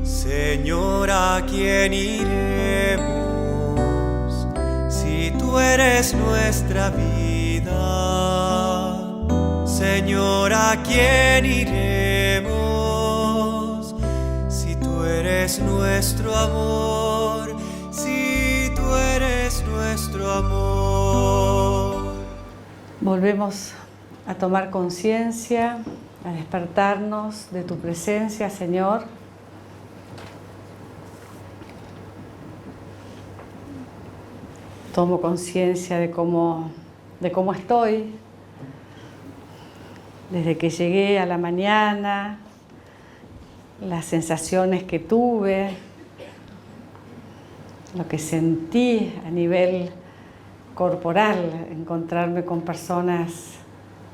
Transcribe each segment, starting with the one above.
Señor, ¿a quién iremos si tú eres nuestra vida? Señor, ¿a quién iremos si tú eres nuestro amor? Si tú eres nuestro amor. Volvemos a tomar conciencia, a despertarnos de tu presencia, Señor. Tomo conciencia de cómo estoy, desde que llegué a la mañana, las sensaciones que tuve, lo que sentí a nivel corporal, encontrarme con personas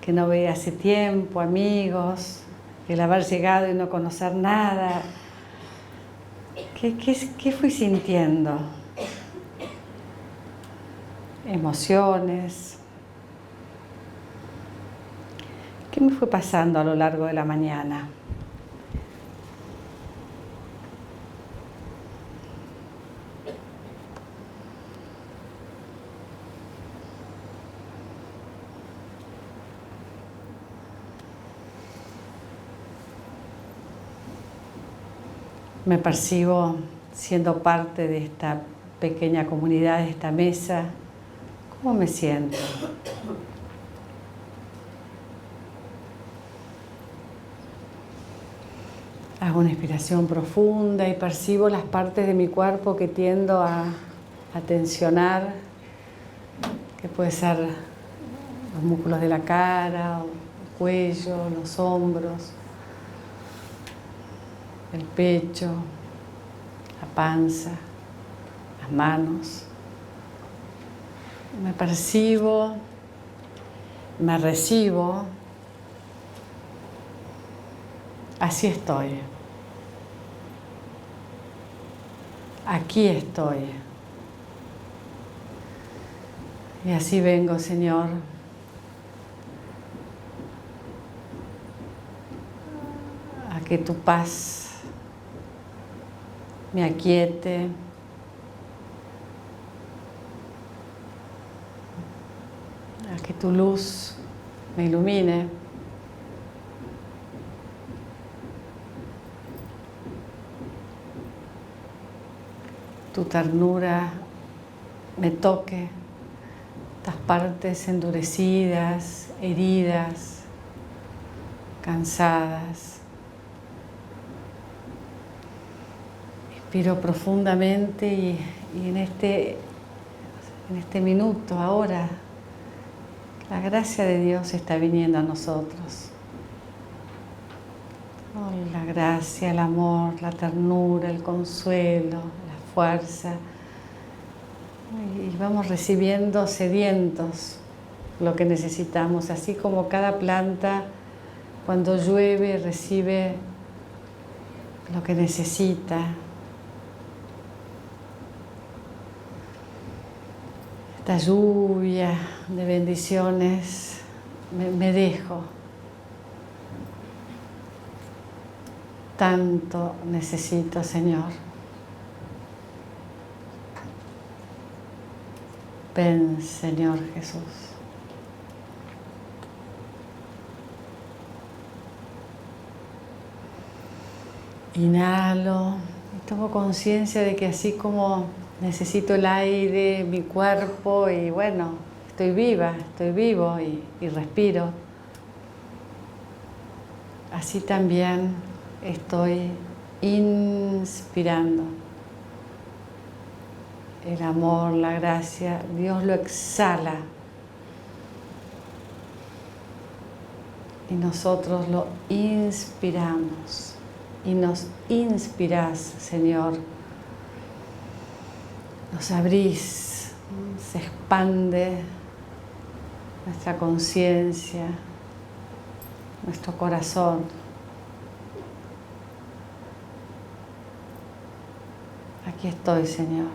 que no veía hace tiempo, amigos, el haber llegado y no conocer nada. ¿Qué fui sintiendo? Emociones. ¿Qué me fue pasando a lo largo de la mañana? Me percibo siendo parte de esta pequeña comunidad, de esta mesa. ¿Cómo me siento? Hago una inspiración profunda y percibo las partes de mi cuerpo que tiendo a tensionar, que puede ser los músculos de la cara, el cuello, los hombros, el pecho, la panza, las manos. Me percibo, me recibo, así estoy, aquí estoy. Y así vengo, Señor, a que tu paz me aquiete, a que tu luz me ilumine, tu ternura me toque estas partes endurecidas, heridas, cansadas. Inspiro profundamente y en este minuto, ahora, la gracia de Dios está viniendo a nosotros. Oh, la gracia, el amor, la ternura, el consuelo, la fuerza. Y vamos recibiendo sedientos lo que necesitamos, así como cada planta cuando llueve recibe lo que necesita. Esta lluvia de bendiciones me dejo. Tanto necesito, Señor. Ven, Señor Jesús. Inhalo y tomo conciencia de que así como necesito el aire, mi cuerpo, y bueno, estoy viva, estoy vivo y respiro. Así también estoy inspirando. El amor, la gracia, Dios lo exhala. Y nosotros lo inspiramos. Y nos inspirás, Señor. Nos abrís, se expande nuestra conciencia, nuestro corazón. Aquí estoy, Señor.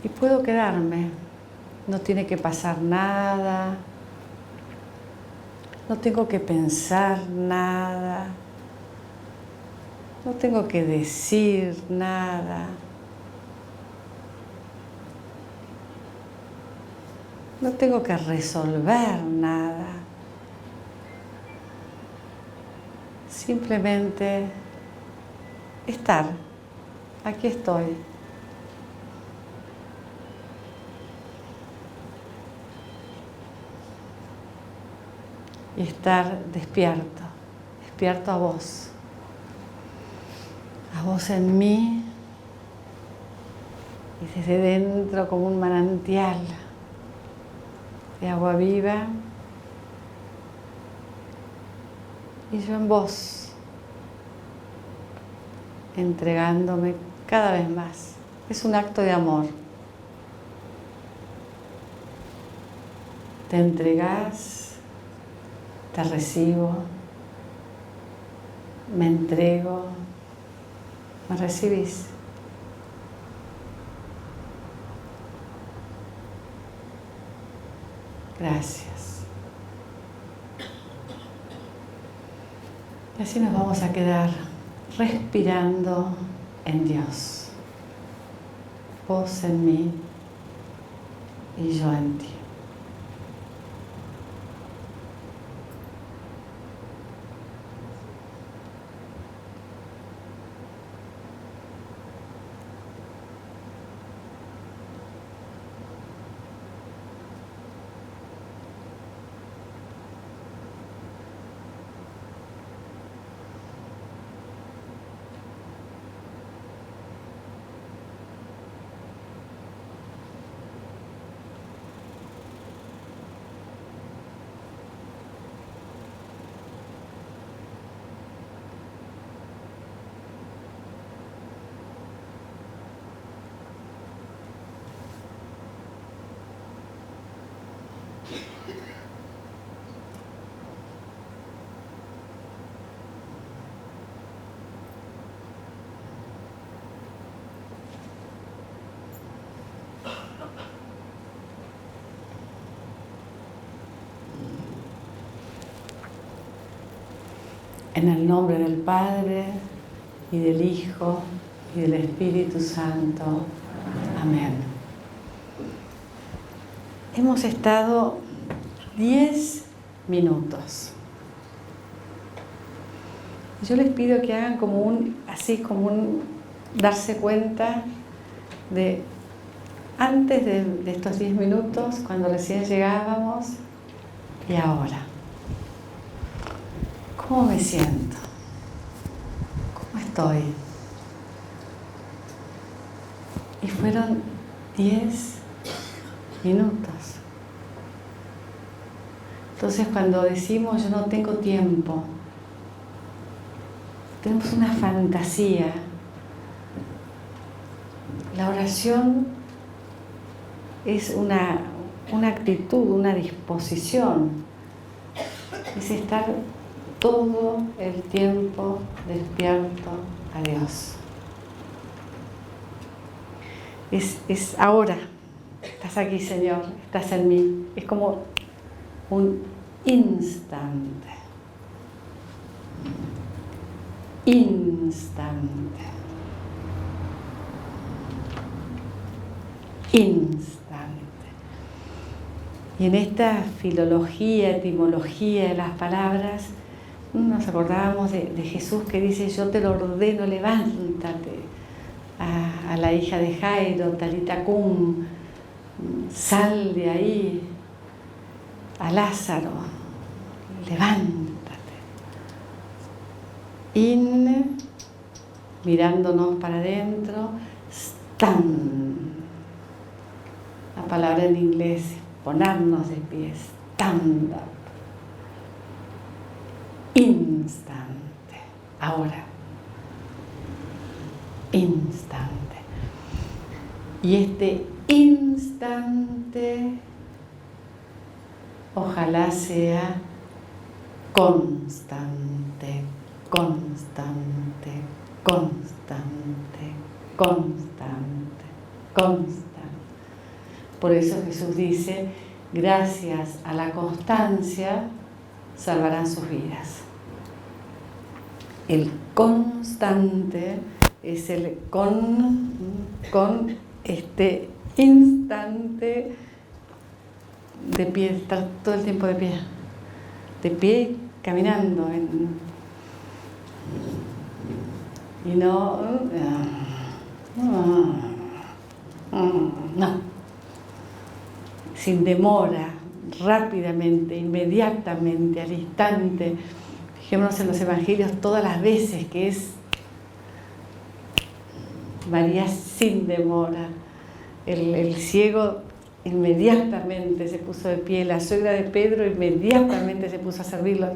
Y puedo quedarme. No tiene que pasar nada. No tengo que pensar nada. No tengo que decir nada. No tengo que resolver nada. Simplemente estar. Aquí estoy. Y estar despierto. Despierto a vos. A vos en mí. Y desde dentro como un manantial de agua viva, y yo en vos, entregándome cada vez más. Es un acto de amor. Te entregás, te recibo, me entrego, me recibís. Gracias. Y así nos vamos a quedar respirando en Dios. Vos en mí y yo en ti. En el nombre del Padre, y del Hijo, y del Espíritu Santo. Amén. Hemos estado 10 minutos. Yo les pido que hagan como un darse cuenta de antes de estos 10 minutos, cuando recién llegábamos, y ahora. ¿Cómo me siento? ¿Cómo estoy? Y fueron 10 minutos. Entonces, cuando decimos yo no tengo tiempo, tenemos una fantasía. La oración es una actitud, una disposición. Es estar todo el tiempo despierto a Dios. Es ahora. Estás aquí, Señor. Estás en mí. Es como un instante. Instante. Instante. Y en esta filología, etimología de las palabras, nos acordábamos de Jesús que dice: yo te lo ordeno, levántate. A la hija de Jairo, Talita cum, sal de ahí. A Lázaro, levántate. In, mirándonos para adentro, stand. La palabra en inglés, ponernos de pie, stand up. Instante, ahora. Instante. Y este instante ojalá sea constante, constante, constante, constante, constante. Por eso Jesús dice, gracias a la constancia salvarán sus vidas. El constante es el con este instante de pie, estar todo el tiempo de pie caminando y no, sin demora, rápidamente, inmediatamente, al instante. Fijémonos en los evangelios todas las veces que es María sin demora. El ciego inmediatamente se puso de pie, la suegra de Pedro inmediatamente se puso a servirlo.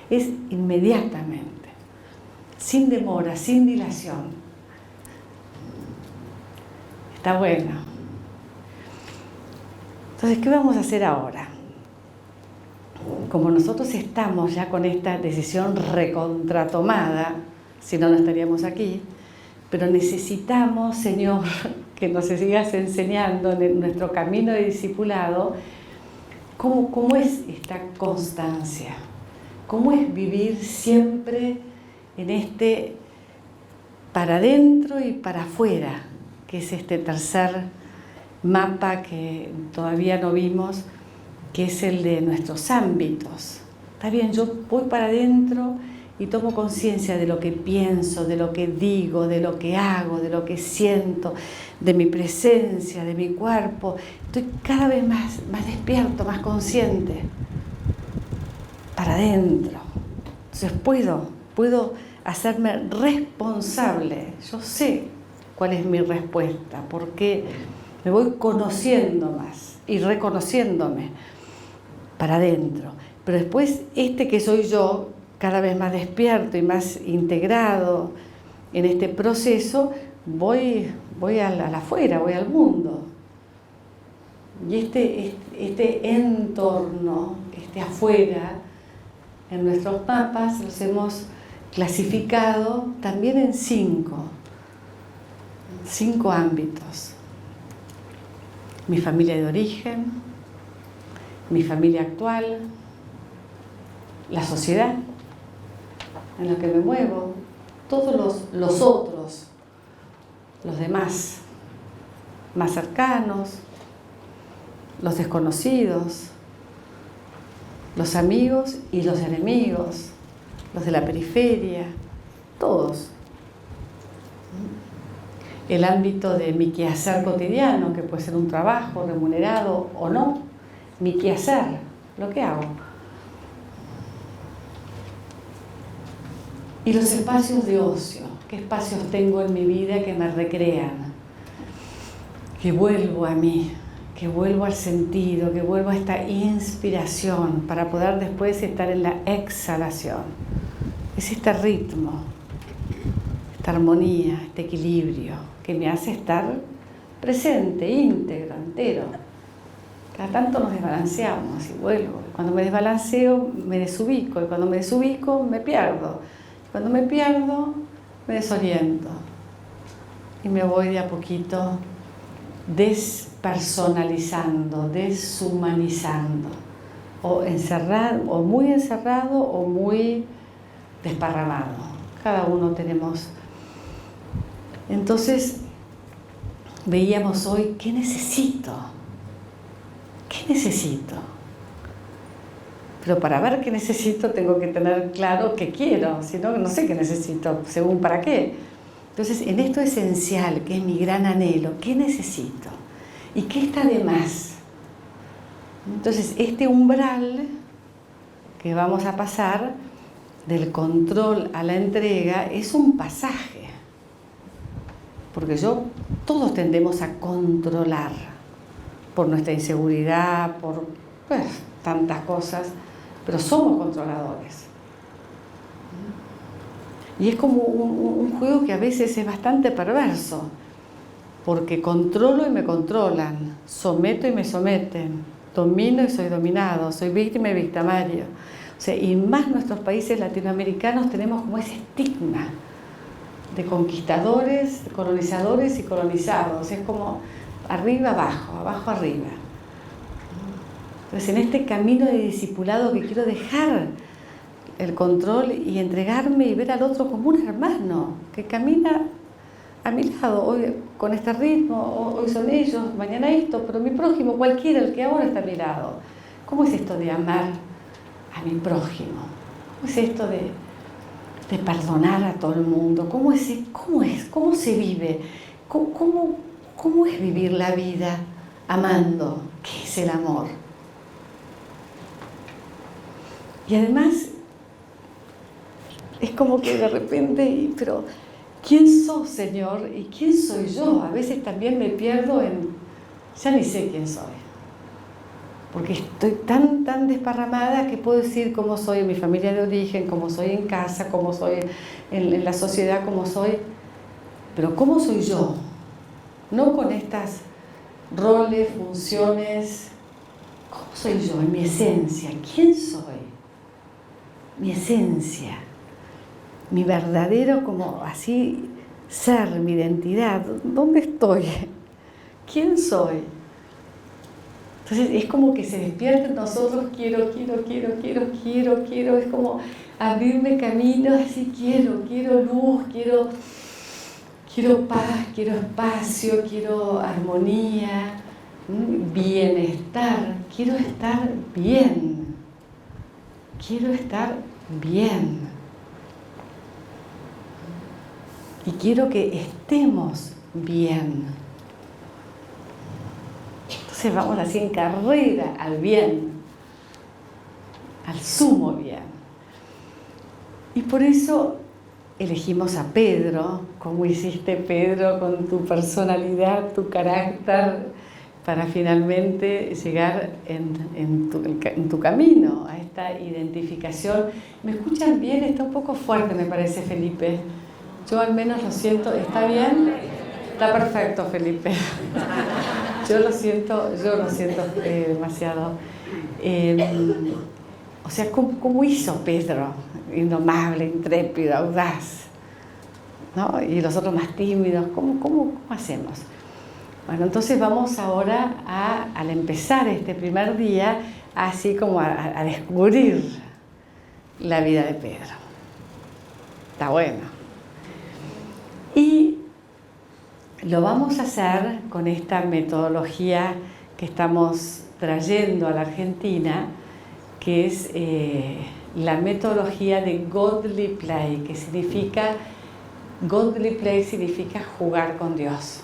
Es inmediatamente, sin demora, sin dilación. Está bueno. Entonces, ¿qué vamos a hacer ahora? Como nosotros estamos ya con esta decisión recontratomada, si no, no estaríamos aquí, pero necesitamos, Señor, que nos sigas enseñando en nuestro camino de discipulado, cómo es esta constancia, cómo es vivir siempre en este para adentro y para afuera, que es este tercer mapa que todavía no vimos, que es el de nuestros ámbitos. Está bien, yo voy para adentro y tomo conciencia de lo que pienso, de lo que digo, de lo que hago, de lo que siento, de mi presencia, de mi cuerpo. Estoy cada vez más despierto, más consciente. Para adentro. Entonces puedo hacerme responsable. Yo sé cuál es mi respuesta, porque me voy conociendo más y reconociéndome para adentro. Pero después, que soy yo, cada vez más despierto y más integrado en este proceso, voy al afuera, voy al mundo. Y este entorno, afuera, en nuestros mapas los hemos clasificado también en 5 ámbitos. Mi familia de origen, mi familia actual, la sociedad en la que me muevo, todos los otros, los demás, más cercanos, los desconocidos, los amigos y los enemigos, los de la periferia, todos. El ámbito de mi quehacer cotidiano, que puede ser un trabajo remunerado o no, mi quehacer, lo que hago. Y los espacios de ocio, ¿qué espacios tengo en mi vida que me recrean? Que vuelvo a mí, que vuelvo al sentido, que vuelvo a esta inspiración para poder después estar en la exhalación. Es este ritmo, esta armonía, este equilibrio que me hace estar presente, íntegro, entero. Cada tanto nos desbalanceamos y vuelvo. Cuando me desbalanceo me desubico y cuando me desubico me pierdo. Cuando me pierdo me desoriento y me voy de a poquito despersonalizando, deshumanizando, o muy encerrado o muy desparramado. Cada uno tenemos. Entonces veíamos hoy, ¿qué necesito? ¿Qué necesito? Pero para ver qué necesito tengo que tener claro qué quiero, si no, no sé qué necesito, según para qué. Entonces, en esto esencial, que es mi gran anhelo, ¿qué necesito? ¿Y qué está de más? Entonces, este umbral que vamos a pasar del control a la entrega es un pasaje. Porque todos tendemos a controlar por nuestra inseguridad, por tantas cosas, pero somos controladores. Y es como un juego que a veces es bastante perverso, porque controlo y me controlan, someto y me someten, domino y soy dominado, soy víctima y victimario. O sea, y más nuestros países latinoamericanos tenemos como ese estigma de conquistadores, colonizadores y colonizados. Es como arriba, abajo, abajo, arriba. Entonces, en este camino de discipulado que quiero dejar el control y entregarme y ver al otro como un hermano que camina a mi lado, hoy con este ritmo, hoy son ellos, mañana esto, pero mi prójimo, cualquiera, el que ahora está a mi lado. ¿Cómo es esto de amar a mi prójimo? ¿Cómo es esto de perdonar a todo el mundo? ¿Cómo se vive? ¿Cómo es vivir la vida amando? ¿Qué es el amor? Y además, es como que de repente, pero ¿quién sos, Señor? ¿Y quién soy yo? A veces también me pierdo ya ni sé quién soy. Porque estoy tan desparramada que puedo decir cómo soy en mi familia de origen, cómo soy en casa, cómo soy en la sociedad, cómo soy. Pero ¿cómo soy yo? No con estas roles, funciones. ¿Cómo soy yo en mi esencia? ¿Quién soy? Mi esencia. Mi verdadero, como así, ser, mi identidad. ¿Dónde estoy? ¿Quién soy? Entonces es como que se despierta en nosotros, quiero, es como abrirme camino, así quiero luz, quiero paz, quiero espacio, quiero armonía, bienestar, quiero estar bien. Y quiero que estemos bien. Entonces vamos así en carrera al bien, al sumo bien. Y por eso elegimos a Pedro, como hiciste, Pedro, con tu personalidad, tu carácter, para finalmente llegar en tu camino a esta identificación. ¿Me escuchan bien? Está un poco fuerte, me parece, Felipe. Yo al menos lo siento. ¿Está bien? Está perfecto, Felipe. Yo lo siento demasiado. O sea, ¿cómo hizo Pedro? Indomable, intrépido, audaz, ¿no? Y los otros más tímidos. ¿Cómo hacemos? Bueno, entonces vamos ahora al empezar este primer día, así como a descubrir la vida de Pedro. Está bueno. Y lo vamos a hacer con esta metodología que estamos trayendo a la Argentina, que es la metodología de Godly Play, que significa, Godly Play significa jugar con Dios.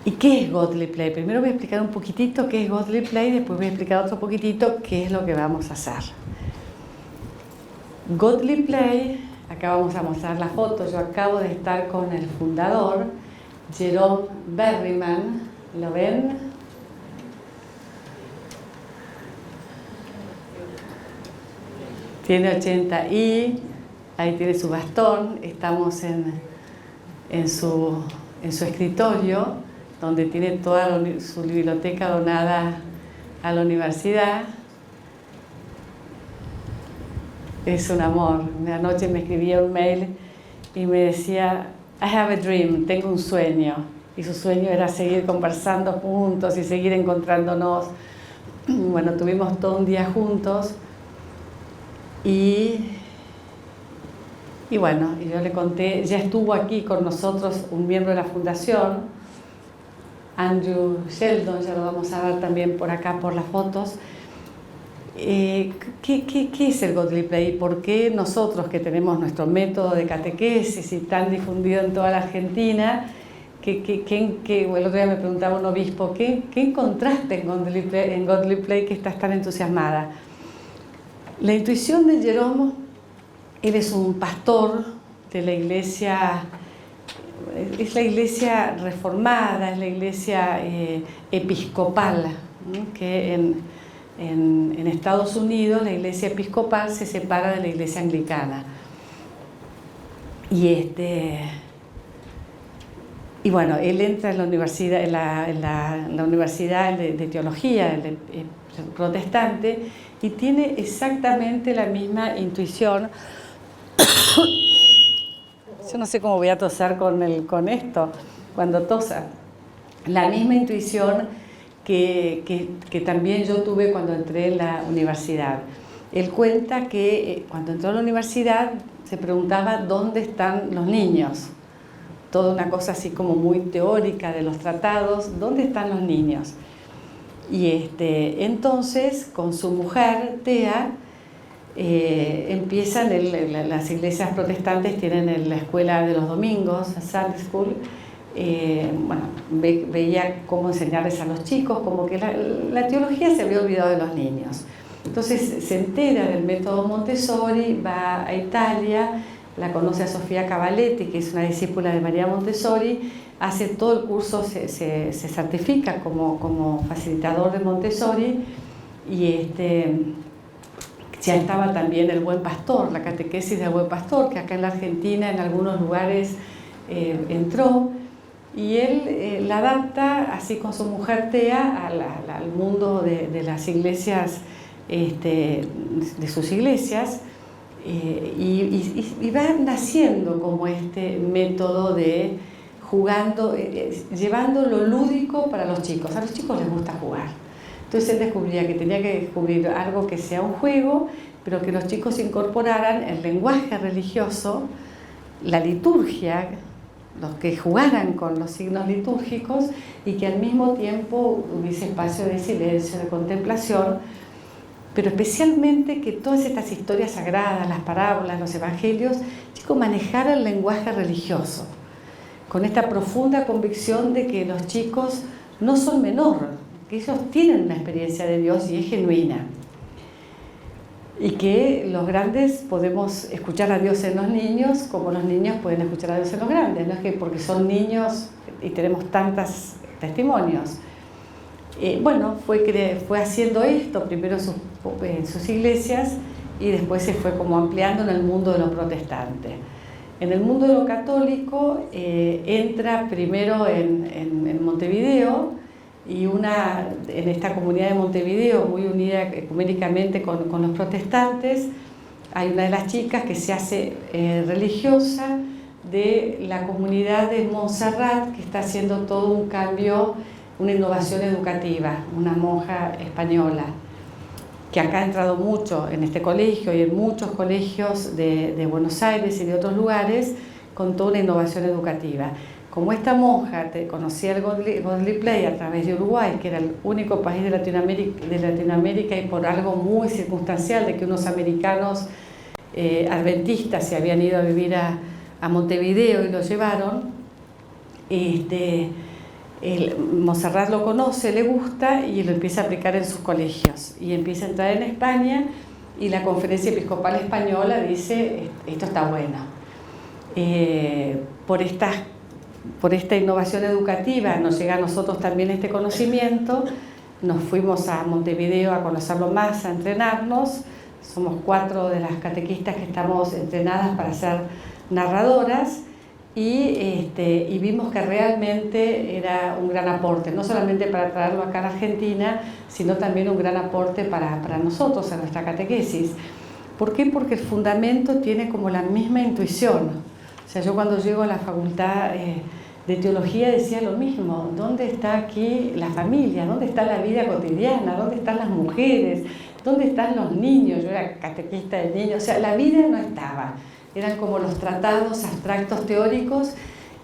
¿Y qué es Godly Play? Primero voy a explicar un poquitito qué es Godly Play, después voy a explicar otro poquitito qué es lo que vamos a hacer. Godly Play, acá vamos a mostrar la foto, yo acabo de estar con el fundador, Jerome Berryman, ¿lo ven? Tiene 80 y ahí tiene su bastón, estamos en su escritorio, donde tiene toda su biblioteca donada a la universidad. Es un amor. Anoche me escribía un mail y me decía, I have a dream, tengo un sueño. Y su sueño era seguir conversando juntos y seguir encontrándonos. Bueno, tuvimos todo un día juntos y bueno, y yo le conté, ya estuvo aquí con nosotros un miembro de la fundación, Andrew Sheldon, ya lo vamos a ver también por acá por las fotos. ¿Qué es el Godly Play? ¿Por qué nosotros, que tenemos nuestro método de catequesis y tan difundido en toda la Argentina, el otro día me preguntaba un obispo, ¿qué encontraste en Godly Play que estás tan entusiasmada? La intuición de Jerome, él es un pastor de la iglesia, es la iglesia reformada, es la iglesia episcopal, ¿no? Que en Estados Unidos la iglesia episcopal se separa de la iglesia anglicana. Y bueno, él entra en la universidad, en la universidad de teología protestante, y tiene exactamente la misma intuición. Yo no sé cómo voy a toser con esto. cuando tosa. La misma intuición que también yo tuve cuando entré en la universidad. Él cuenta que cuando entró a la universidad se preguntaba dónde están los niños. Toda una cosa así como muy teórica de los tratados, ¿dónde están los niños? Y entonces con su mujer, Thea, empiezan, las iglesias protestantes tienen la escuela de los domingos, Sunday School. Bueno, veía cómo enseñarles a los chicos, como que la teología se había olvidado de los niños. Entonces se entera del método Montessori, va a Italia, la conoce a Sofía Cavaletti, que es una discípula de María Montessori, hace todo el curso, se certifica como facilitador de Montessori, y ya estaba también el Buen Pastor, la catequesis del Buen Pastor, que acá en la Argentina en algunos lugares entró, y él la adapta así con su mujer Thea al mundo de las iglesias, de sus iglesias, y va naciendo como este método de jugando, llevando lo lúdico para los chicos. A los chicos les gusta jugar. Entonces él descubría que tenía que descubrir algo que sea un juego, pero que los chicos incorporaran el lenguaje religioso, la liturgia, los que jugaran con los signos litúrgicos, y que al mismo tiempo hubiese espacio de silencio, de contemplación, pero especialmente que todas estas historias sagradas, las parábolas, los evangelios, chicos, manejaran el lenguaje religioso, con esta profunda convicción de que los chicos no son menor, que ellos tienen una experiencia de Dios y es genuina. Y que los grandes podemos escuchar a Dios en los niños como los niños pueden escuchar a Dios en los grandes. No es que porque son niños y tenemos tantos testimonios. Bueno, fue haciendo esto primero en sus iglesias y después se fue como ampliando en el mundo de lo protestante. En el mundo de lo católico entra primero en Montevideo, y en esta comunidad de Montevideo, muy unida ecuménicamente con los protestantes, hay una de las chicas que se hace religiosa de la comunidad de Montserrat, que está haciendo todo un cambio, una innovación educativa, una monja española, que acá ha entrado mucho en este colegio y en muchos colegios de Buenos Aires y de otros lugares, con toda una innovación educativa. Como esta monja conocía el Godly Play a través de Uruguay, que era el único país de Latinoamérica, y por algo muy circunstancial de que unos americanos adventistas se habían ido a vivir a Montevideo y lo llevaron, Montserrat lo conoce, le gusta y lo empieza a aplicar en sus colegios. Y empieza a entrar en España y la Conferencia Episcopal Española dice, esto está bueno. Por esta innovación educativa nos llega a nosotros también este conocimiento. Nos fuimos a Montevideo a conocerlo más, a entrenarnos. Somos 4 de las catequistas que estamos entrenadas para ser narradoras, y vimos que realmente era un gran aporte, no solamente para traerlo acá a Argentina, sino también un gran aporte para nosotros en nuestra catequesis. ¿Por qué? Porque el fundamento tiene como la misma intuición. O sea, yo cuando llego a la facultad de teología decía lo mismo. ¿Dónde está aquí la familia? ¿Dónde está la vida cotidiana? ¿Dónde están las mujeres? ¿Dónde están los niños? Yo era catequista de niños. O sea, la vida no estaba. Eran como los tratados abstractos teóricos,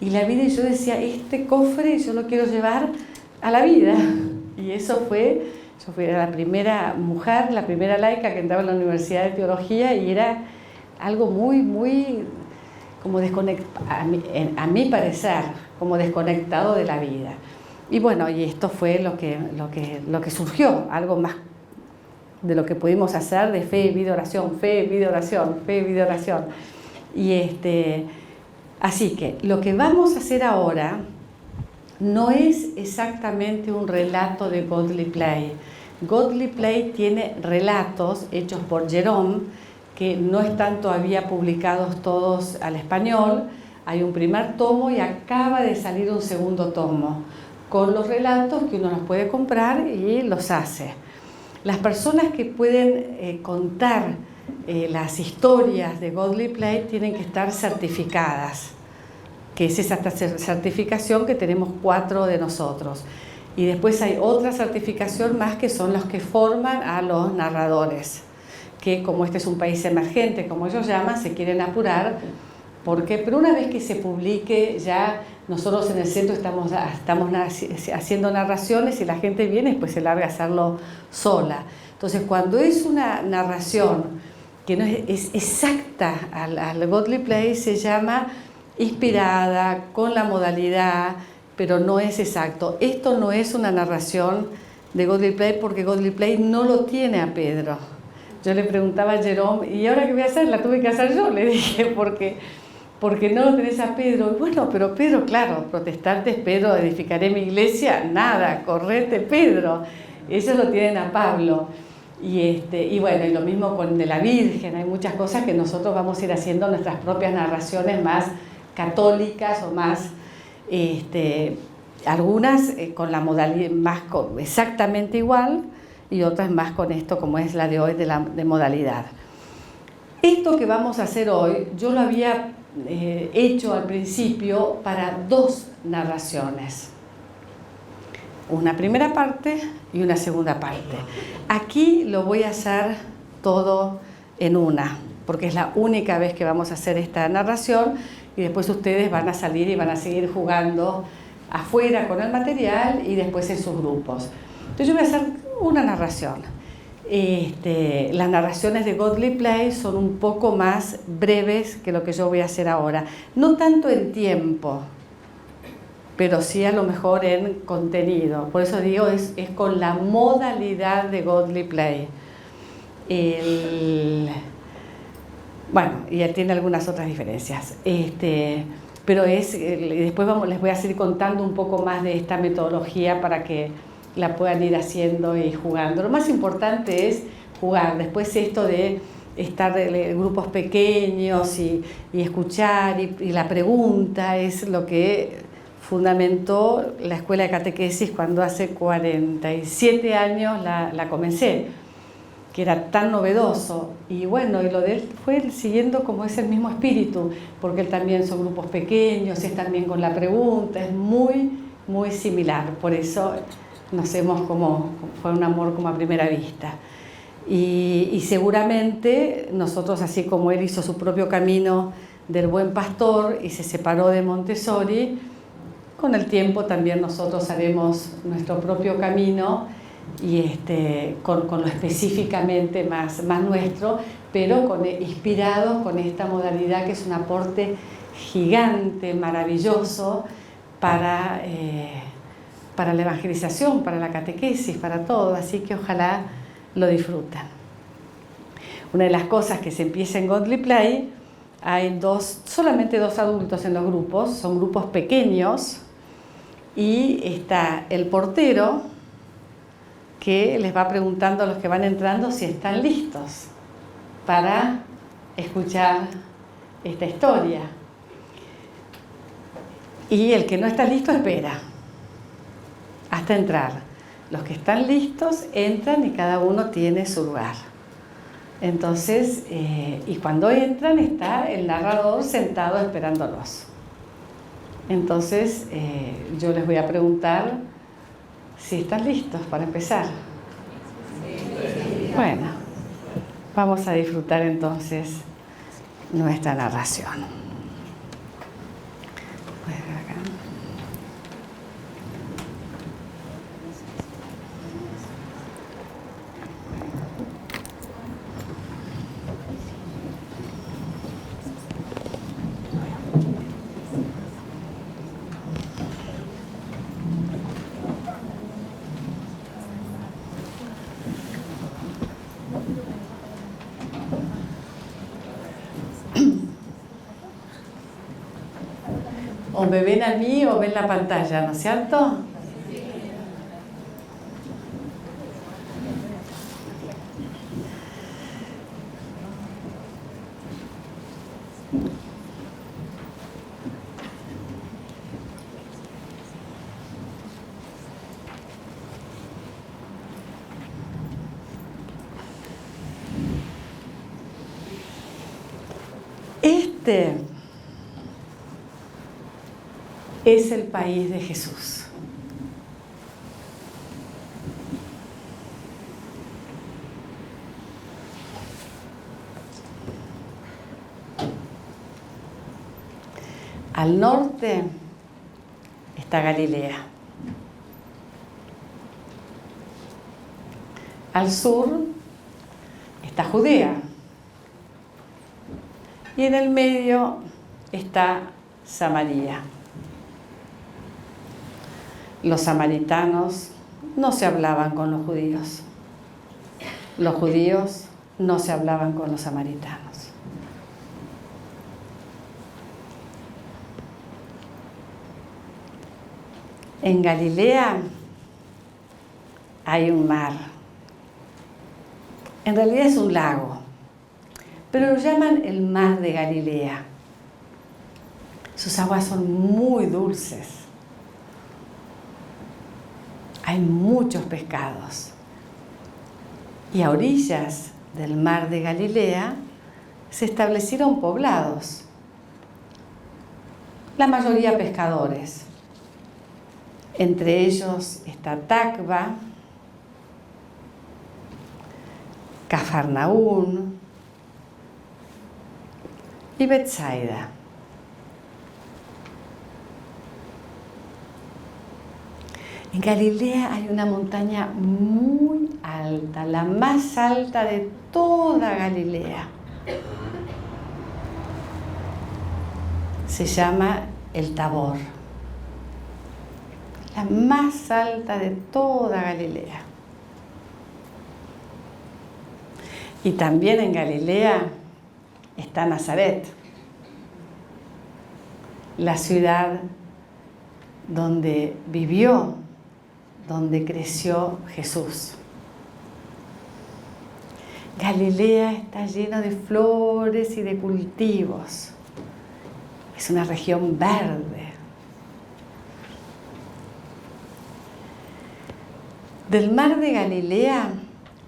y la vida, y yo decía, este cofre yo lo quiero llevar a la vida. Y eso fue, yo fui la primera mujer, la primera laica que entraba en la Universidad de Teología, y era algo muy, muy como desconectado, a mi parecer, como desconectado de la vida. Y bueno, y esto fue lo que surgió, algo más de lo que pudimos hacer de fe, vida, oración, fe, vida, oración, fe, vida, oración. Y así que lo que vamos a hacer ahora no es exactamente un relato de Godly Play. Godly Play tiene relatos hechos por Jerome, que no están todavía publicados todos al español. Hay un primer tomo y acaba de salir un segundo tomo, con los relatos que uno los puede comprar y los hace. Las personas que pueden contar las historias de Godly Play tienen que estar certificadas que es esa certificación que tenemos 4 de nosotros. Y después hay otra certificación más que son los que forman a los narradores, que como este es un país emergente, como ellos llaman, se quieren apurar, pero una vez que se publique ya nosotros en el centro estamos haciendo narraciones y la gente viene y después se larga a hacerlo sola. Entonces cuando es una narración que no es exacta al Godly Play, se llama inspirada, con la modalidad, pero no es exacto. Esto no es una narración de Godly Play porque Godly Play no lo tiene a Pedro. Yo le preguntaba a Jerome, ¿y ahora qué voy a hacer? La tuve que hacer yo, le dije, porque no lo tenés a Pedro. Bueno, pero Pedro, claro, protestantes, Pedro, edificaré mi iglesia, nada, correte Pedro. Ellos lo tienen a Pablo. Y bueno, y lo mismo con de la Virgen, hay muchas cosas que nosotros vamos a ir haciendo nuestras propias narraciones más católicas o más, algunas con la modalidad más exactamente igual y otras más con esto como es la de hoy de modalidad. Esto que vamos a hacer hoy, yo lo había hecho al principio para 2 narraciones. Una primera parte y una segunda parte. Aquí lo voy a hacer todo en una, porque es la única vez que vamos a hacer esta narración y después ustedes van a salir y van a seguir jugando afuera con el material y después en sus grupos. Entonces yo voy a hacer una narración. Las narraciones de Godly Play son un poco más breves que lo que yo voy a hacer ahora. No tanto en tiempo, pero sí a lo mejor en contenido. Por eso digo, es con la modalidad de Godly Play. Bueno, y él tiene algunas otras diferencias. Pero después les voy a seguir contando un poco más de esta metodología para que la puedan ir haciendo y jugando. Lo más importante es jugar. Después esto de estar en grupos pequeños y escuchar y la pregunta es lo que fundamentó la escuela de catequesis cuando hace 47 años la comencé, que era tan novedoso. Y bueno, y lo de él fue siguiendo como es el mismo espíritu, porque él también son grupos pequeños, es también con la pregunta, es muy, muy similar. Por eso nos hemos fue un amor como a primera vista. Y seguramente nosotros, así como él hizo su propio camino del buen pastor y se separó de Montessori, con el tiempo también nosotros haremos nuestro propio camino y con lo específicamente más nuestro, pero inspirados con esta modalidad que es un aporte gigante, maravilloso para la evangelización, para la catequesis, para todo. Así que ojalá lo disfruten. Una de las cosas que se empieza en Godly Play, hay solamente 2 adultos en los grupos, son grupos pequeños, y está el portero que les va preguntando a los que van entrando si están listos para escuchar esta historia. Y el que no está listo espera hasta entrar. Los que están listos entran y cada uno tiene su lugar. Entonces, y cuando entran está el narrador sentado esperándolos. Entonces, yo les voy a preguntar si están listos para empezar. Bueno, vamos a disfrutar entonces nuestra narración. Voy a ver acá. O me ven a mí o ven la pantalla, ¿no es cierto? es el país de Jesús. Al norte está Galilea. Al sur está Judea. Y en el medio está Samaria. Los samaritanos no se hablaban con los judíos. Los judíos no se hablaban con los samaritanos. En Galilea hay un mar. En realidad es un lago, pero lo llaman el mar de Galilea. Sus aguas son muy dulces. Hay muchos pescados. Y a orillas del mar de Galilea se establecieron poblados, la mayoría pescadores. Entre ellos está Tacba, Cafarnaún y Betsaida. En Galilea hay una montaña muy alta, la más alta de toda Galilea. Se llama el Tabor, la más alta de toda Galilea. Y también en Galilea está Nazaret, la ciudad donde vivió, donde creció Jesús. Galilea está llena de flores y de cultivos. Es una región verde. Del mar de Galilea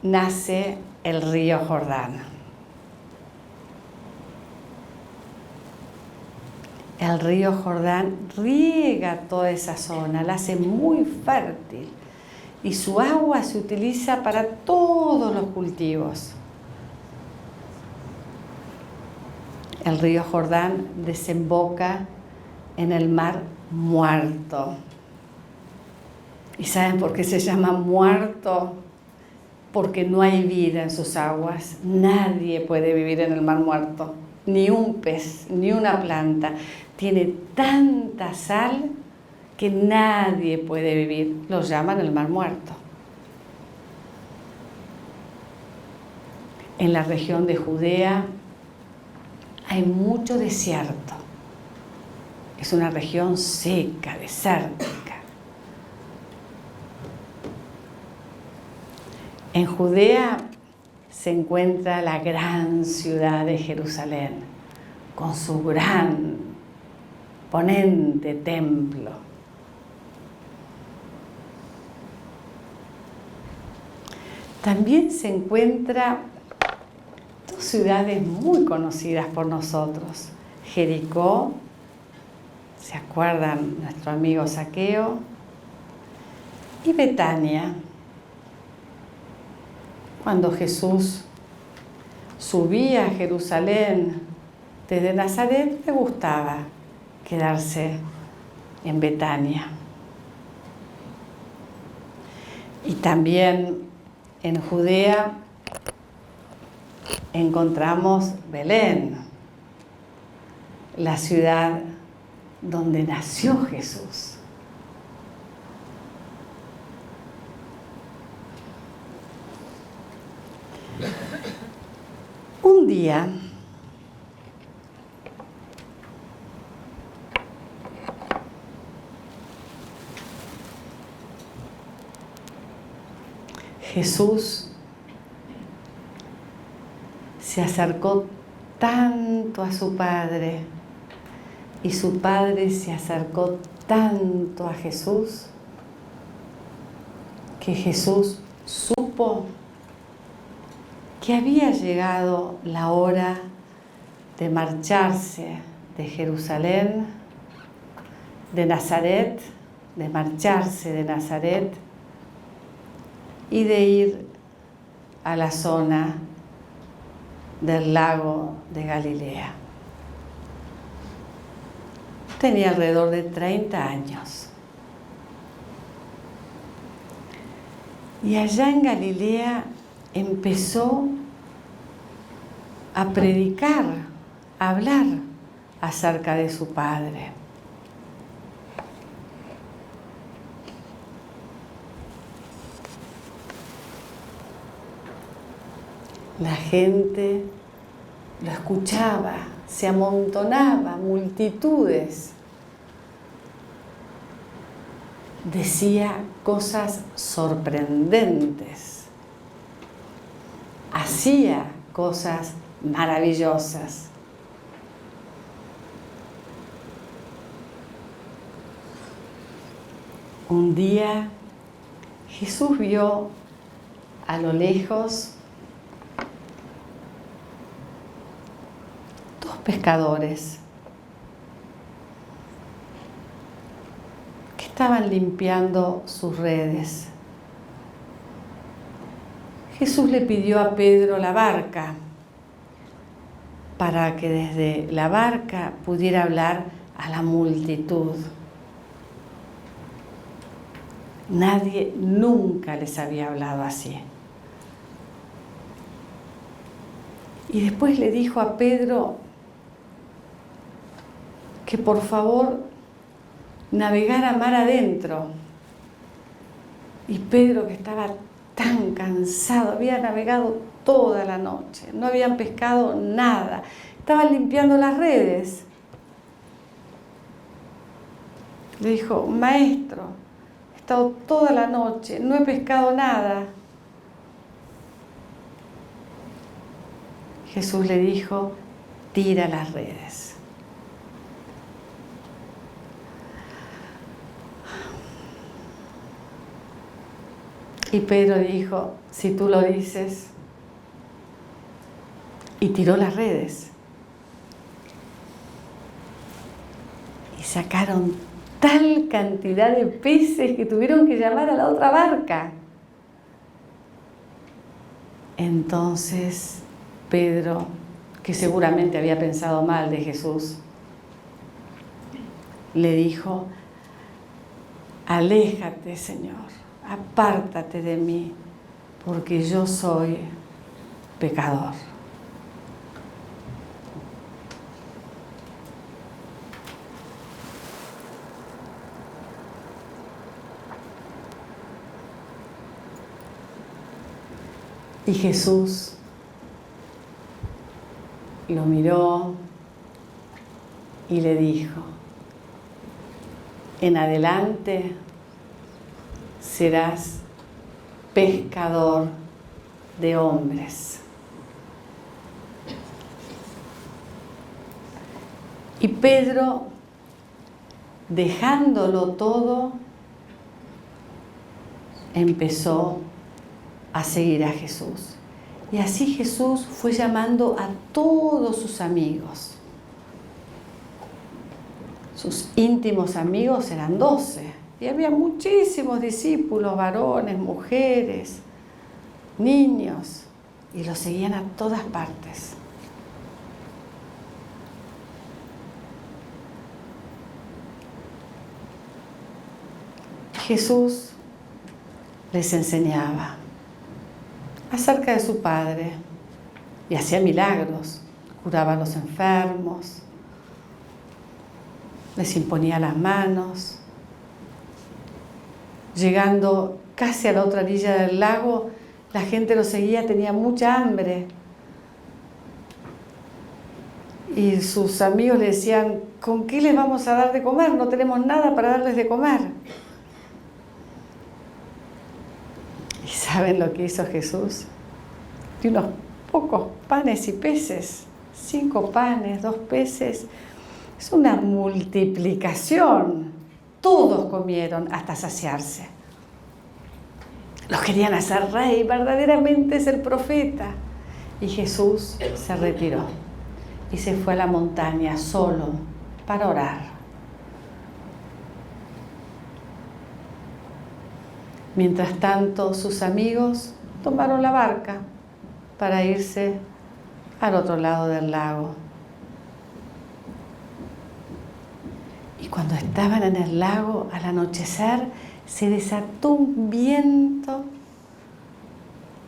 nace el río Jordán. El río Jordán riega toda esa zona, la hace muy fértil y su agua se utiliza para todos los cultivos. El río Jordán desemboca en el Mar Muerto. ¿Y saben por qué se llama muerto? Porque no hay vida en sus aguas. Nadie puede vivir en el Mar Muerto. Ni un pez, ni una planta. Tiene tanta sal que nadie puede vivir. Lo llaman el Mar Muerto. En la región de Judea hay mucho desierto. Es una región seca, desértica. En Judea se encuentra la gran ciudad de Jerusalén, con su gran, imponente templo. También se encuentran dos ciudades muy conocidas por nosotros: Jericó, ¿se acuerdan? Nuestro amigo Zaqueo, y Betania. Cuando Jesús subía a Jerusalén desde Nazaret, le gustaba quedarse en Betania. Y también en Judea encontramos Belén, la ciudad donde nació Jesús. Un día, Jesús se acercó tanto a su Padre y su Padre se acercó tanto a Jesús que Jesús supo que había llegado la hora de marcharse de Jerusalén de Nazaret, de marcharse de Nazaret y de ir a la zona del lago de Galilea. Tenía alrededor de 30 años. Y allá en Galilea empezó a predicar, a hablar acerca de su Padre. La gente lo escuchaba, se amontonaba, multitudes. Decía cosas sorprendentes. Hacía cosas maravillosas. Un día Jesús vio a lo lejos dos pescadores que estaban limpiando sus redes. Jesús le pidió a Pedro la barca para que desde la barca pudiera hablar a la multitud. Nadie nunca les había hablado así. Y después le dijo a Pedro que por favor navegara mar adentro. Y Pedro, que estaba tan cansado, había navegado toda la noche, no habían pescado nada, estaban limpiando las redes. Le dijo: maestro, he estado toda la noche, no he pescado nada. Jesús le dijo: tira las redes. Y Pedro dijo: si tú lo dices. Y tiró las redes. Y sacaron tal cantidad de peces que tuvieron que llamar a la otra barca. Entonces Pedro, que seguramente había pensado mal de Jesús, le dijo: aléjate, Señor, apártate de mí, porque yo soy pecador. Y Jesús lo miró y le dijo: en adelante serás pescador de hombres. Y Pedro, dejándolo todo, empezó a seguir a Jesús. Y así Jesús fue llamando a todos sus amigos. Sus íntimos amigos eran 12. Y había muchísimos discípulos, varones, mujeres, niños. Y los seguían a todas partes. Jesús les enseñaba acerca de su Padre y hacía milagros, curaba a los enfermos, les imponía las manos. Llegando casi a la otra orilla del lago, la gente lo seguía, tenía mucha hambre. Y sus amigos le decían: ¿con qué les vamos a dar de comer? No tenemos nada para darles de comer. ¿Y saben lo que hizo Jesús? De unos pocos panes y peces, 5 panes, 2 peces, es una multiplicación. Todos comieron hasta saciarse. Los querían hacer rey, verdaderamente es el profeta. Y Jesús se retiró y se fue a la montaña solo para orar. Mientras tanto, sus amigos tomaron la barca para irse al otro lado del lago. Y cuando estaban en el lago, al anochecer, se desató un viento.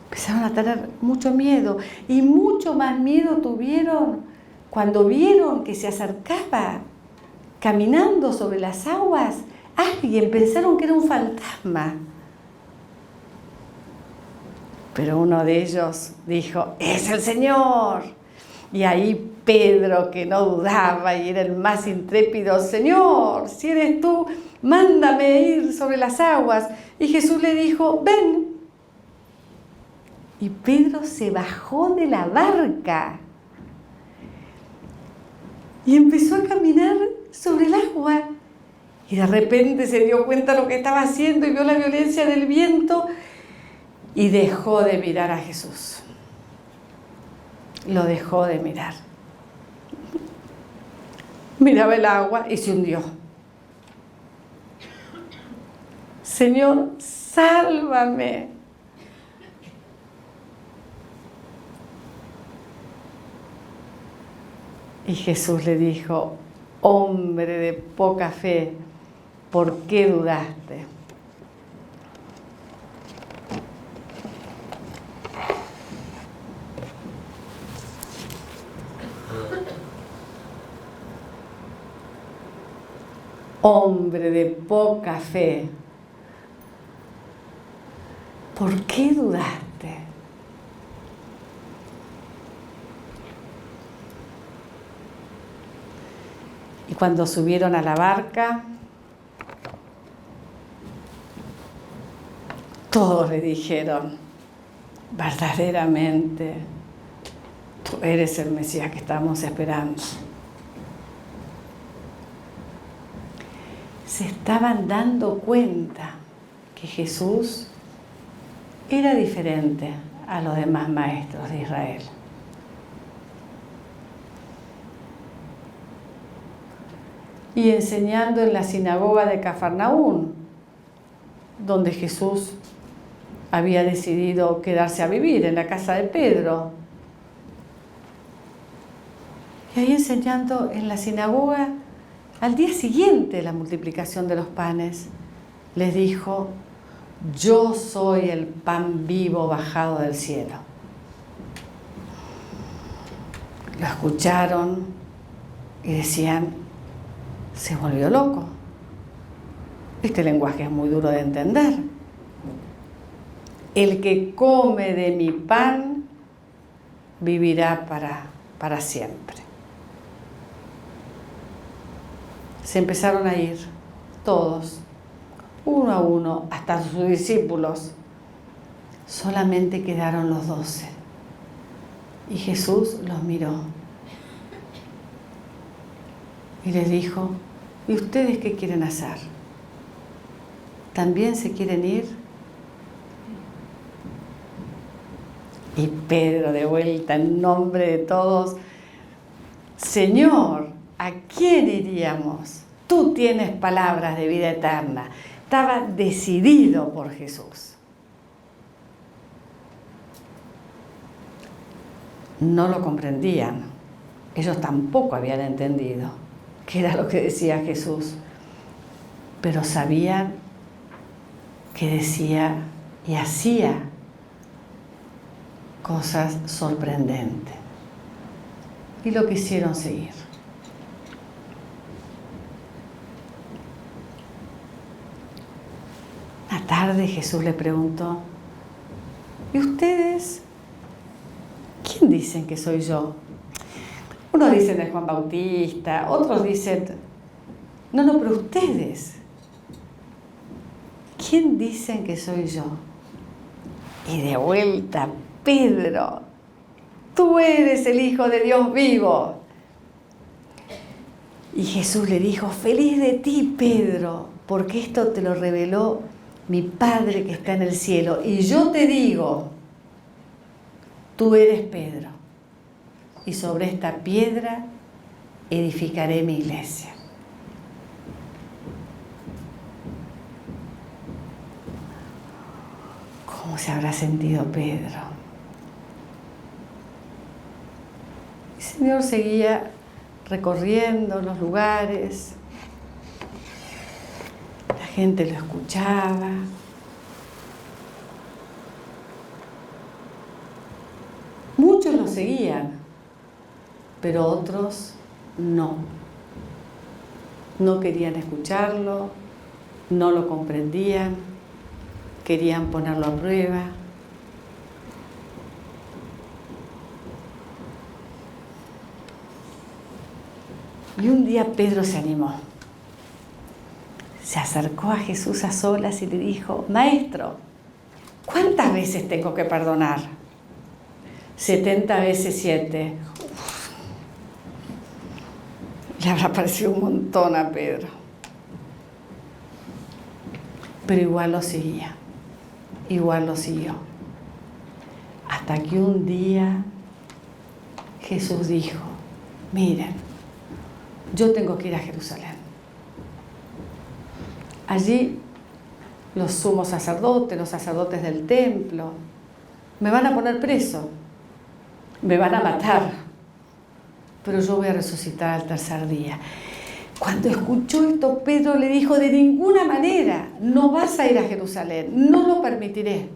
Empezaron a tener mucho miedo, y mucho más miedo tuvieron cuando vieron que se acercaba, caminando sobre las aguas, alguien. Pensaron que era un fantasma. Pero uno de ellos dijo: ¡es el Señor! Y ahí Pedro, que no dudaba y era el más intrépido: Señor, si eres tú, mándame ir sobre las aguas. Y Jesús le dijo: ven. Y Pedro se bajó de la barca y empezó a caminar sobre el agua. Y de repente se dio cuenta de lo que estaba haciendo y vio la violencia del viento y dejó de mirar a Jesús. Lo dejó de mirar. Miraba el agua y se hundió. Señor, sálvame. Y Jesús le dijo: hombre de poca fe, ¿por qué dudaste? Hombre de poca fe, ¿por qué dudaste? Y cuando subieron a la barca, todos le dijeron: verdaderamente, tú eres el Mesías que estamos esperando. Se estaban dando cuenta que Jesús era diferente a los demás maestros de Israel. Y enseñando en la sinagoga de Cafarnaún, donde Jesús había decidido quedarse a vivir, en la casa de Pedro. Y ahí enseñando en la sinagoga, al día siguiente de la multiplicación de los panes, les dijo: yo soy el pan vivo bajado del cielo. Lo escucharon y decían: se volvió loco. Este lenguaje es muy duro de entender. El que come de mi pan vivirá para siempre. Se empezaron a ir todos, uno a uno, hasta sus discípulos. Solamente quedaron los 12. Y Jesús los miró y les dijo: ¿y ustedes qué quieren hacer? ¿También se quieren ir? Y Pedro, de vuelta, en nombre de todos: Señor, ¿a quién iríamos? Tú tienes palabras de vida eterna. Estaba decidido por Jesús. No lo comprendían. Ellos tampoco habían entendido qué era lo que decía Jesús. Pero sabían que decía y hacía cosas sorprendentes. Y lo quisieron seguir. Una tarde Jesús le preguntó: ¿y ustedes quién dicen que soy yo? Unos dicen el Juan Bautista, otros dicen... No, pero ustedes, ¿quién dicen que soy yo? Y de vuelta: Pedro, tú eres el Hijo de Dios vivo. Y Jesús le dijo: feliz de ti, Pedro, porque esto te lo reveló mi Padre que está en el cielo. Y yo te digo, tú eres Pedro, y sobre esta piedra edificaré mi iglesia. ¿Cómo se habrá sentido Pedro? El Señor seguía recorriendo los lugares, la gente lo escuchaba. Muchos lo seguían, pero otros no. No querían escucharlo, no lo comprendían, querían ponerlo a prueba. Y un día Pedro se animó. Se acercó a Jesús a solas y le dijo: Maestro, ¿cuántas veces tengo que perdonar? 70 veces 7. Le habrá parecido un montón a Pedro. Pero igual lo seguía. Igual lo siguió. Hasta que un día Jesús dijo: miren, yo tengo que ir a Jerusalén. Allí los sumos sacerdotes, los sacerdotes del templo, me van a poner preso, me van a matar, pero yo voy a resucitar al tercer día. Cuando escuchó esto, Pedro le dijo: de ninguna manera, no vas a ir a Jerusalén, no lo permitiré.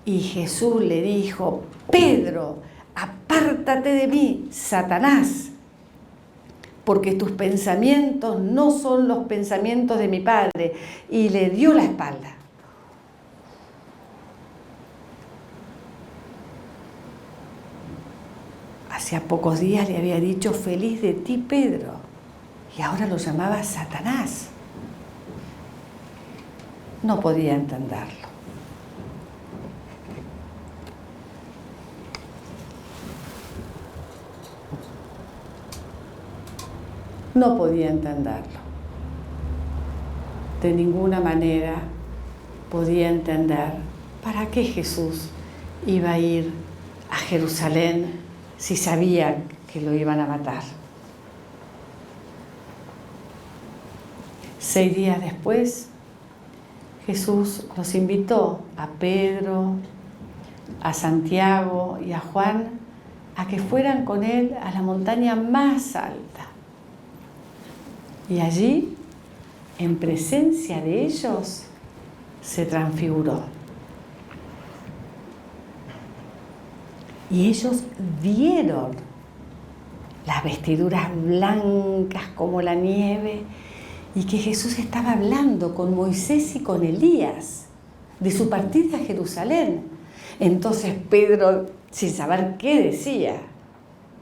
Y Jesús le dijo: Pedro, apártate de mí, Satanás, porque tus pensamientos no son los pensamientos de mi Padre. Y le dio la espalda. Hacía pocos días le había dicho: feliz de ti, Pedro, y ahora lo llamaba Satanás. No podía entenderlo. No podía entenderlo. De ninguna manera podía entender para qué Jesús iba a ir a Jerusalén si sabía que lo iban a matar. 6 días después, Jesús los invitó a Pedro, a Santiago y a Juan a que fueran con él a la montaña más alta. Y allí, en presencia de ellos, se transfiguró. Y ellos vieron las vestiduras blancas como la nieve y que Jesús estaba hablando con Moisés y con Elías de su partida a Jerusalén. Entonces Pedro, sin saber qué decía,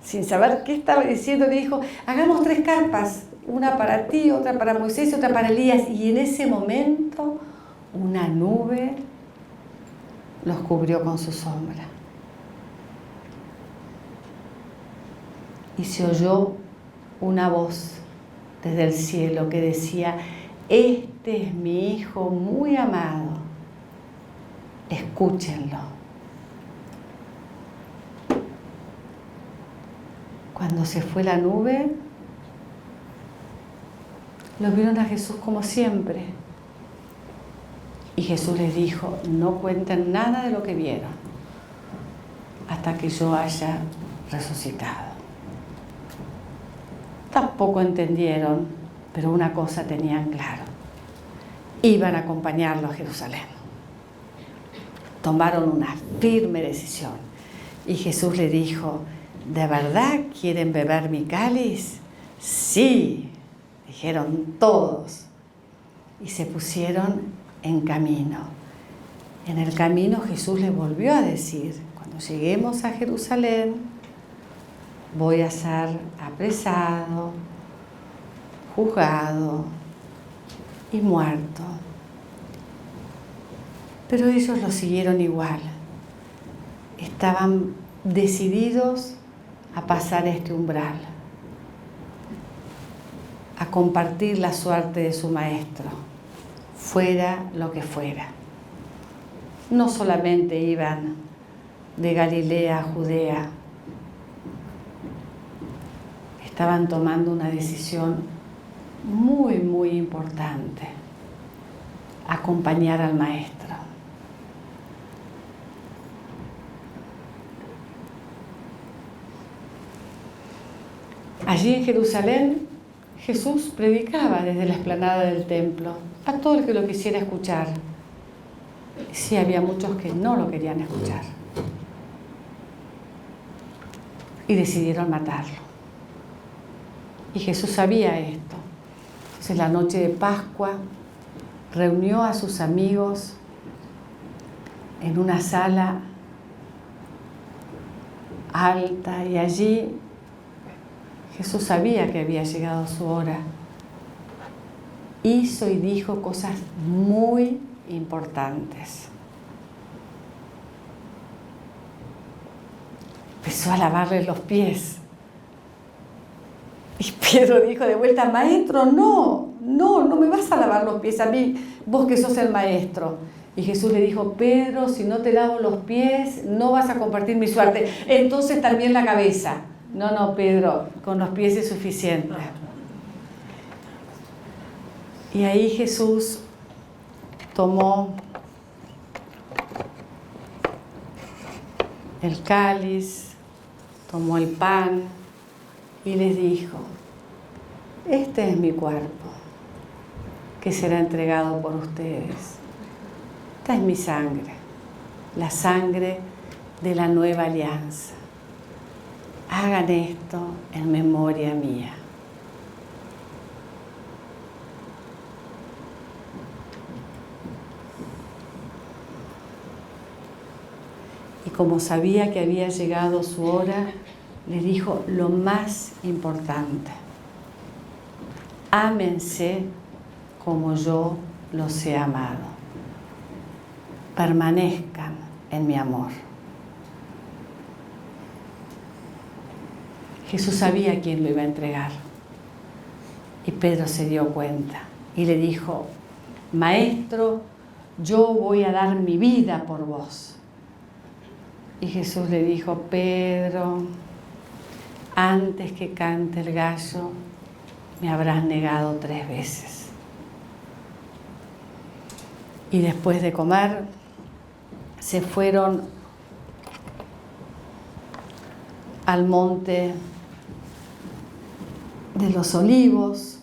sin saber qué estaba diciendo, le dijo: hagamos 3 carpas, una para ti, otra para Moisés y otra para Elías. Y en ese momento una nube los cubrió con su sombra. Y se oyó una voz desde el cielo que decía: este es mi Hijo muy amado, escúchenlo. Cuando se fue la nube, los vieron a Jesús como siempre. Y Jesús les dijo: no cuenten nada de lo que vieron hasta que yo haya resucitado. Tampoco entendieron, pero una cosa tenían claro: iban a acompañarlo a Jerusalén. Tomaron una firme decisión y Jesús les dijo: ¿de verdad quieren beber mi cáliz? Sí, dijeron todos, y se pusieron en camino. En el camino Jesús les volvió a decir: cuando lleguemos a Jerusalén, voy a ser apresado, juzgado y muerto. Pero ellos lo siguieron igual. Estaban decididos a pasar este umbral, a compartir la suerte de su maestro, fuera lo que fuera. No solamente iban de Galilea a Judea, estaban tomando una decisión muy, muy importante: acompañar al maestro. Allí en Jerusalén, Jesús predicaba desde la explanada del templo a todo el que lo quisiera escuchar. Sí, había muchos que no lo querían escuchar. Y decidieron matarlo. Y Jesús sabía esto. Entonces, la noche de Pascua, reunió a sus amigos en una sala alta, y allí Jesús sabía que había llegado su hora. Hizo y dijo cosas muy importantes. Empezó a lavarle los pies. Y Pedro dijo de vuelta: maestro, no me vas a lavar los pies a mí, vos que sos el maestro. Y Jesús le dijo: Pedro, si no te lavo los pies, no vas a compartir mi suerte. Entonces también la cabeza. No, Pedro, con los pies es suficiente. Y ahí Jesús tomó el cáliz, tomó el pan y les dijo: este es mi cuerpo, que será entregado por ustedes. Esta es mi sangre, la sangre de la nueva alianza. Hagan esto en memoria mía. Y como sabía que había llegado su hora, le dijo lo más importante: ámense como yo los he amado. Permanezcan en mi amor. Jesús sabía quién lo iba a entregar. Y Pedro se dio cuenta y le dijo: maestro, yo voy a dar mi vida por vos. Y Jesús le dijo: Pedro, antes que cante el gallo, me habrás negado 3 veces. Y después de comer, se fueron al monte de los Olivos.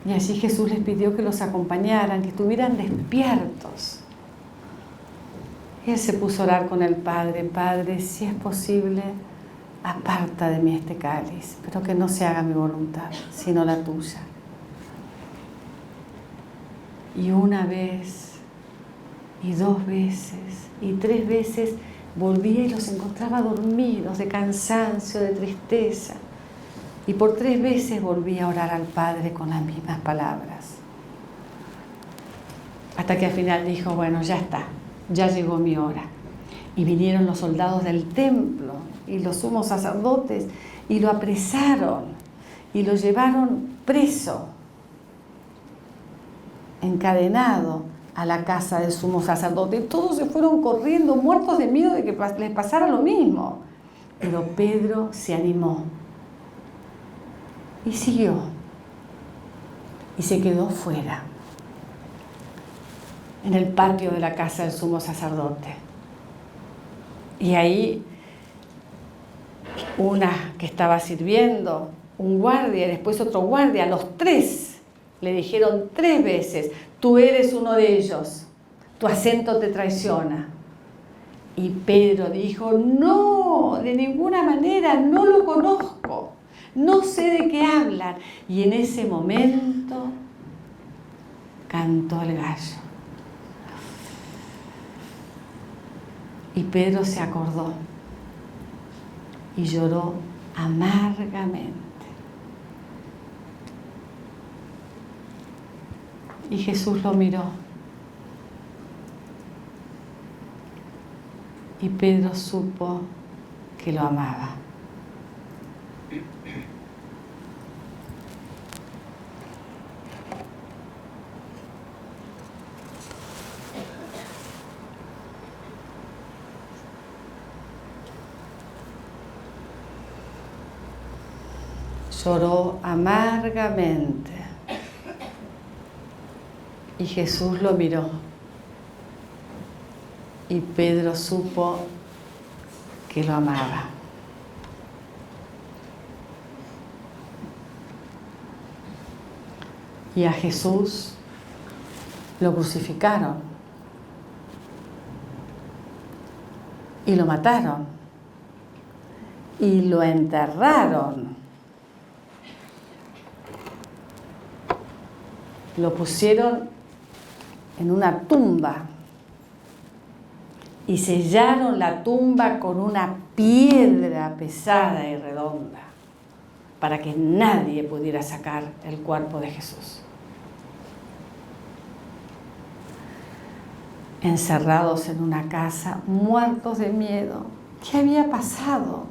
Y allí Jesús les pidió que los acompañaran, que estuvieran despiertos. Y él se puso a orar con el Padre: Padre, si es posible, aparta de mí este cáliz, pero que no se haga mi voluntad, sino la tuya. Y 1 vez, y 2 veces, y 3 veces volvía y los encontraba dormidos, de cansancio, de tristeza. Y por 3 veces volvía a orar al Padre con las mismas palabras. Hasta que al final dijo: bueno, ya está, ya llegó mi hora. Y vinieron los soldados del templo y los sumos sacerdotes y lo apresaron y lo llevaron preso, encadenado, a la casa del sumo sacerdote. Todos se fueron corriendo, muertos de miedo de que les pasara lo mismo. Pero Pedro se animó y siguió, y se quedó fuera, en el patio de la casa del sumo sacerdote. Y ahí una que estaba sirviendo, un guardia y después otro guardia, los 3 le dijeron 3 veces: tú eres uno de ellos, tu acento te traiciona. Y Pedro dijo: no, de ninguna manera, no lo conozco, no sé de qué hablan. Y en ese momento cantó el gallo. Y Pedro se acordó y lloró amargamente. Y Jesús lo miró. Y Pedro supo que lo amaba. Lloró amargamente. Y Jesús lo miró. Y Pedro supo que lo amaba. Y a Jesús lo crucificaron y lo mataron y lo enterraron. Lo pusieron en una tumba y sellaron la tumba con una piedra pesada y redonda para que nadie pudiera sacar el cuerpo de Jesús. Encerrados en una casa, muertos de miedo. ¿Qué había pasado?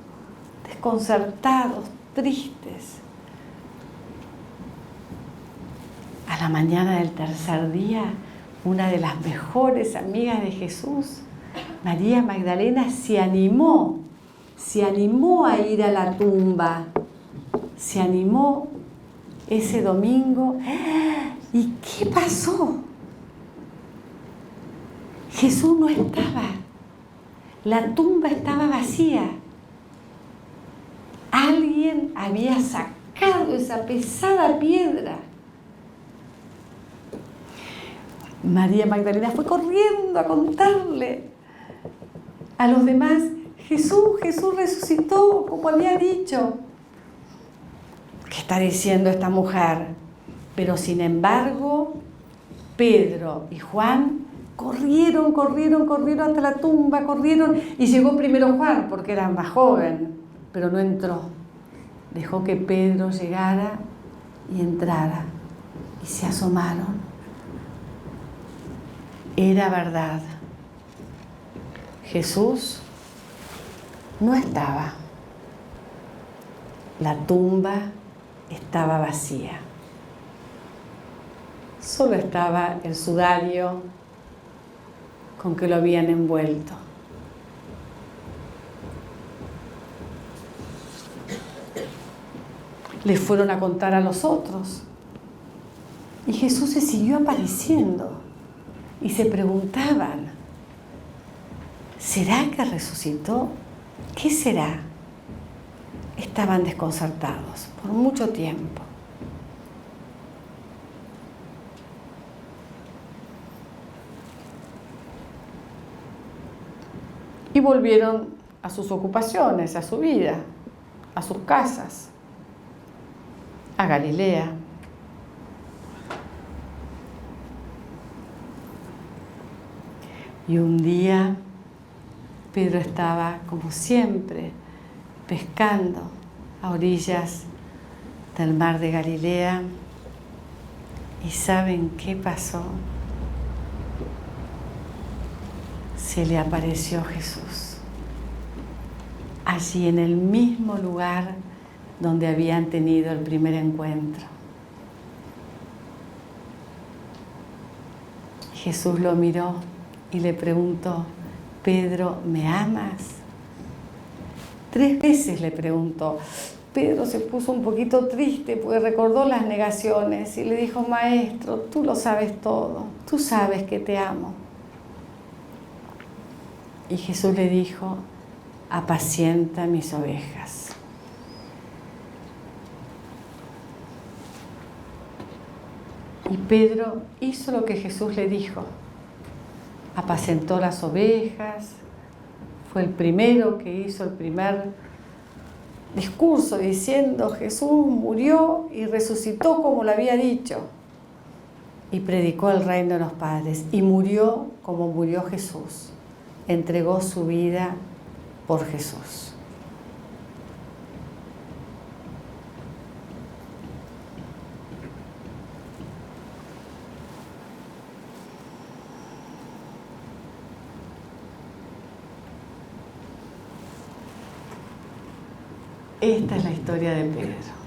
Desconcertados, tristes. A la mañana del tercer día, una de las mejores amigas de Jesús, María Magdalena, se animó a ir a la tumba. Se animó ese domingo. ¿Y qué pasó? Jesús no estaba. La tumba estaba vacía. Alguien había sacado esa pesada piedra. María Magdalena fue corriendo a contarle a los demás: Jesús resucitó, como había dicho. ¿Qué está diciendo esta mujer? Pero sin embargo, Pedro y Juan corrieron hasta la tumba, corrieron, y llegó primero Juan porque era más joven, pero no entró. Dejó que Pedro llegara y entrara, y se asomaron. Era verdad. Jesús no estaba. La tumba estaba vacía. Solo estaba el sudario con que lo habían envuelto. Le fueron a contar a los otros. Y Jesús se siguió apareciendo. Y se preguntaban: ¿será que resucitó? ¿Qué será? Estaban desconcertados por mucho tiempo. Y volvieron a sus ocupaciones, a su vida, a sus casas, a Galilea. Y un día Pedro estaba, como siempre, pescando a orillas del mar de Galilea. ¿Y saben qué pasó? Se le apareció Jesús, allí en el mismo lugar donde habían tenido el primer encuentro. Jesús lo miró y le preguntó: Pedro, ¿me amas? 3 veces le preguntó. Pedro se puso un poquito triste porque recordó las negaciones y le dijo: Maestro, tú lo sabes todo, tú sabes que te amo. Y Jesús le dijo: apacienta mis ovejas. Y Pedro hizo lo que Jesús le dijo. Apacentó las ovejas. Fue el primero que hizo el primer discurso diciendo: Jesús murió y resucitó como lo había dicho. Y predicó el reino de los padres. Y murió como murió Jesús. Entregó su vida por Jesús. Esta es la historia de Pedro.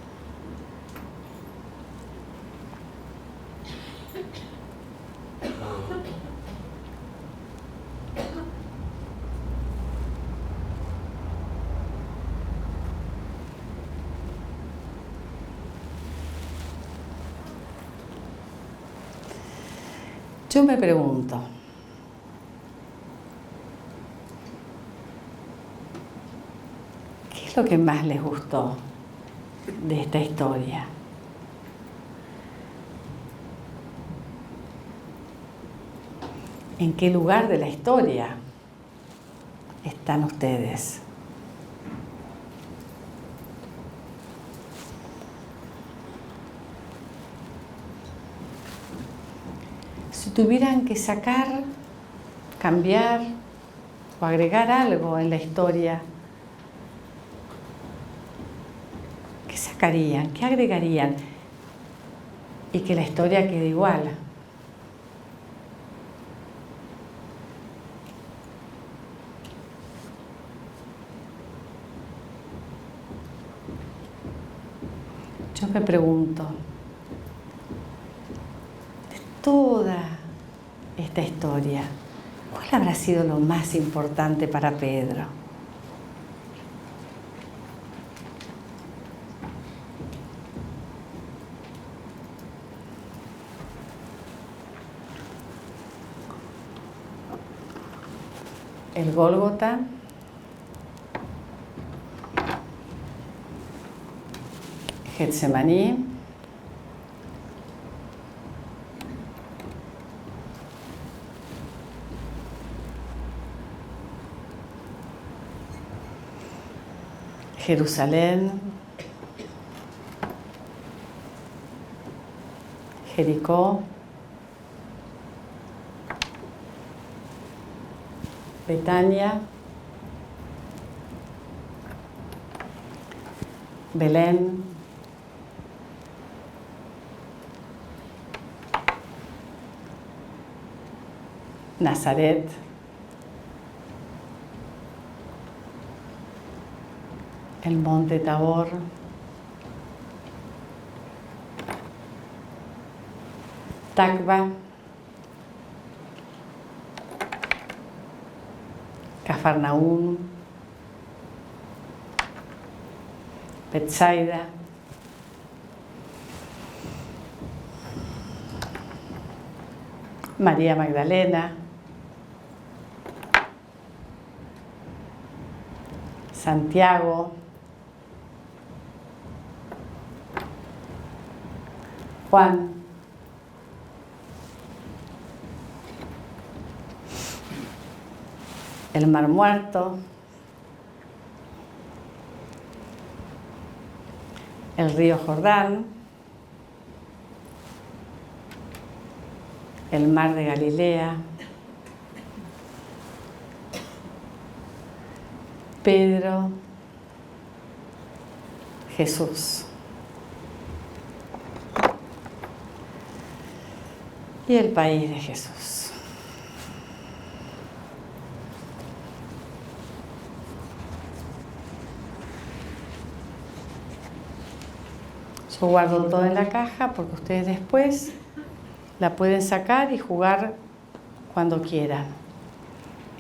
Yo me pregunto, ¿qué es lo que más les gustó de esta historia? ¿En qué lugar de la historia están ustedes? Si tuvieran que sacar, cambiar o agregar algo en la historia, ¿qué sacarían? ¿Qué agregarían? Y que la historia quede igual. Yo me pregunto, de toda esta historia, ¿cuál habrá sido lo más importante para Pedro? El Gólgota, Getsemaní, Jerusalén, Jericó, Betania, Belén, Nazaret, el monte Tabor, Tacba, Cafarnaúm, Betsaida, María Magdalena, Santiago, Juan, el Mar Muerto, el río Jordán, el mar de Galilea, Pedro, Jesús. Y el país de Jesús. Yo guardo todo en la caja porque ustedes después la pueden sacar y jugar cuando quieran.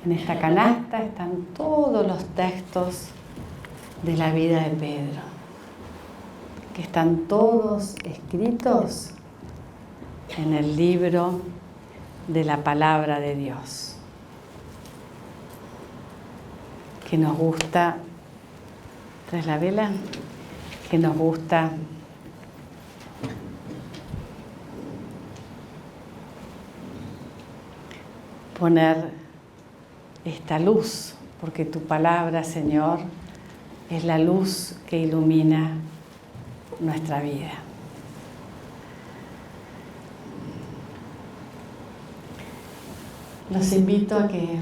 En esta canasta están todos los textos de la vida de Pedro, que están todos escritos en el libro de la palabra de Dios, que nos gusta, ¿traes la vela? Que nos gusta poner esta luz, porque tu palabra, Señor, es la luz que ilumina nuestra vida. Los invito a que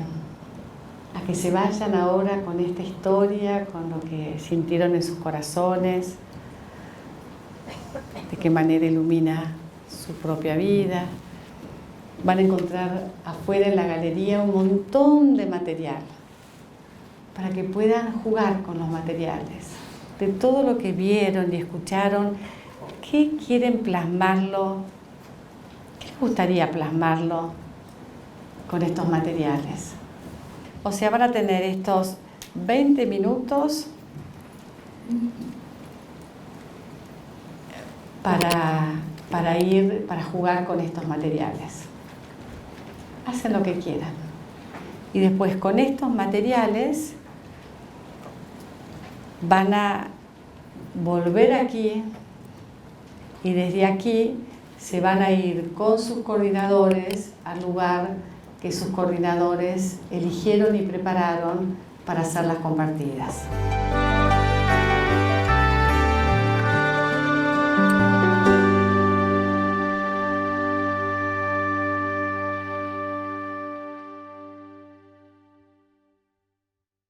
se vayan ahora con esta historia, con lo que sintieron en sus corazones, de qué manera ilumina su propia vida. Van a encontrar afuera en la galería un montón de material para que puedan jugar con los materiales, de todo lo que vieron y escucharon. ¿Qué quieren plasmarlo? ¿Qué les gustaría plasmarlo con estos materiales? O sea, van a tener estos 20 minutos para jugar con estos materiales. Hacen lo que quieran. Y después con estos materiales van a volver aquí y desde aquí se van a ir con sus coordinadores al lugar que sus coordinadores eligieron y prepararon para hacer las compartidas.